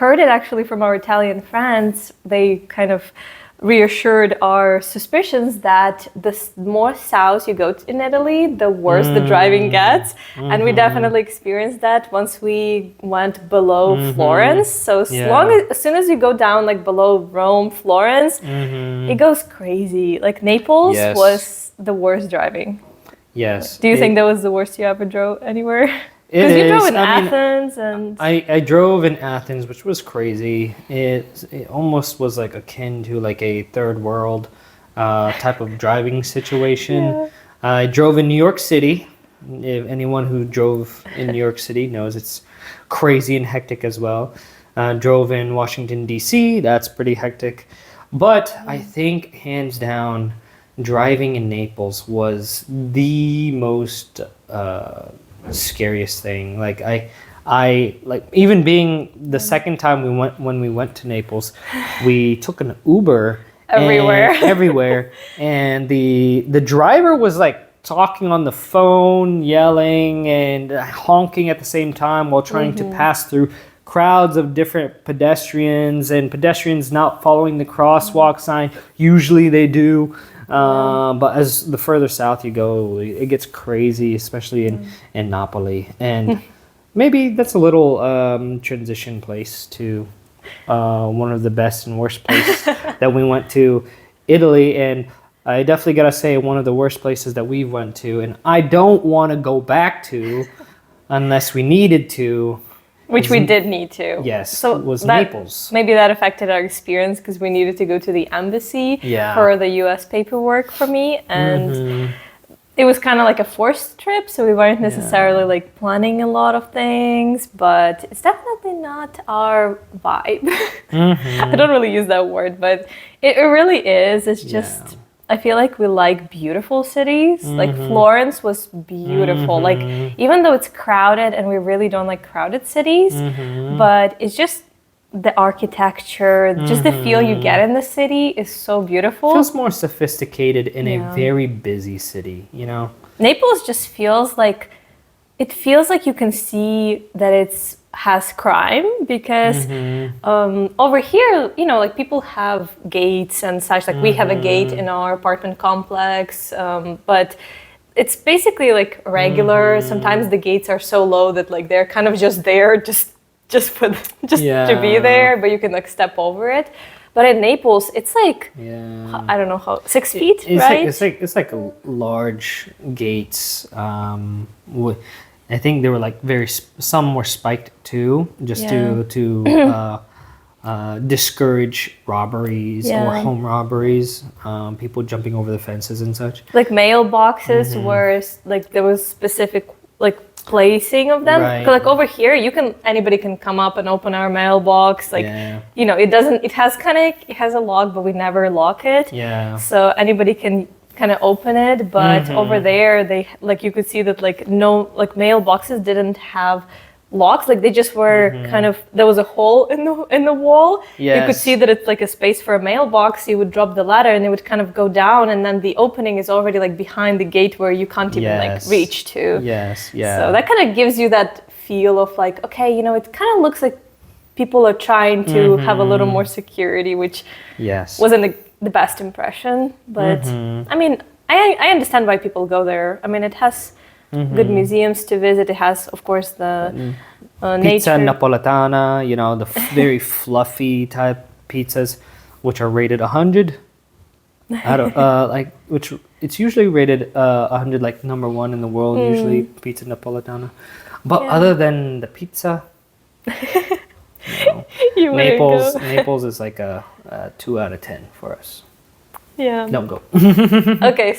heard it actually from our Italian friends. They kind of reassured our suspicions that the more south you go in Italy, the worse the driving gets. And we definitely experienced that once we went below Florence. So as soon as you go down like below Rome, Florence, it goes crazy. Like Naples was the worst driving. Yes. Do you think that was the worst you ever drove anywhere? Because you drove in Athens and... I drove in Athens, which was crazy. It almost was like akin to like a third world type of driving situation. Yeah. I drove in New York City. If anyone who drove in New York City knows it's crazy and hectic as well. Drove in Washington, D.C. That's pretty hectic. But I think hands down, driving in Naples was the most... scariest thing. Like I like, even being the second time when we went to Naples, we took an Uber everywhere, and the driver was like talking on the phone, yelling and honking at the same time while trying to pass through crowds of different pedestrians, and pedestrians not following the crosswalk sign. Usually they do. But as the further south you go, it gets crazy, especially in Napoli. And maybe that's a little transition place to one of the best and worst places that we went to, Italy. And I definitely got to say one of the worst places that we went to, and I don't want to go back to unless we needed to. Which we did need to. Yes, so was Naples. Maybe that affected our experience because we needed to go to the embassy for the US paperwork for me. And it was kind of like a forced trip, so we weren't necessarily like planning a lot of things, but it's definitely not our vibe. I don't really use that word, but it really is. It's just... I feel like we like beautiful cities. Like Florence was beautiful. Like even though it's crowded, and we really don't like crowded cities, but it's just the architecture, just the feel you get in the city is so beautiful. It feels more sophisticated in a very busy city, you know? Naples just feels like you can see that it's has crime, because over here, you know, like people have gates and such. Like we have a gate in our apartment complex, but it's basically like regular. Sometimes the gates are so low that like they're kind of just there, just to be there, but you can like step over it. But in Naples, it's like I don't know how 6 feet, right? It's like a large gates. I think they were like some were spiked too, just to discourage robberies or home robberies, people jumping over the fences and such. Like mailboxes were like there was specific like placing of them. Right. Like over here, anybody can come up and open our mailbox. Like you know, it has a lock, but we never lock it. Yeah. So anybody can kind of open it, but over there they like you could see that like no like mailboxes didn't have locks, like they just were kind of, there was a hole in the wall. You could see that it's like a space for a mailbox. You would drop the ladder and it would kind of go down, and then the opening is already like behind the gate where you can't even like reach to. So that kind of gives you that feel of like, okay, you know, it kind of looks like people are trying to have a little more security, which wasn't the best impression, but I mean, I understand why people go there. I mean, it has good museums to visit. It has, of course, the pizza nature. napoletana, you know, the very fluffy type pizzas, which are rated 100. Out of which it's usually rated 100, like number 1 in the world. Usually pizza napoletana, but other than the pizza. You know, Naples is like a 2 out of 10 for us. Yeah. Don't go. Okay. So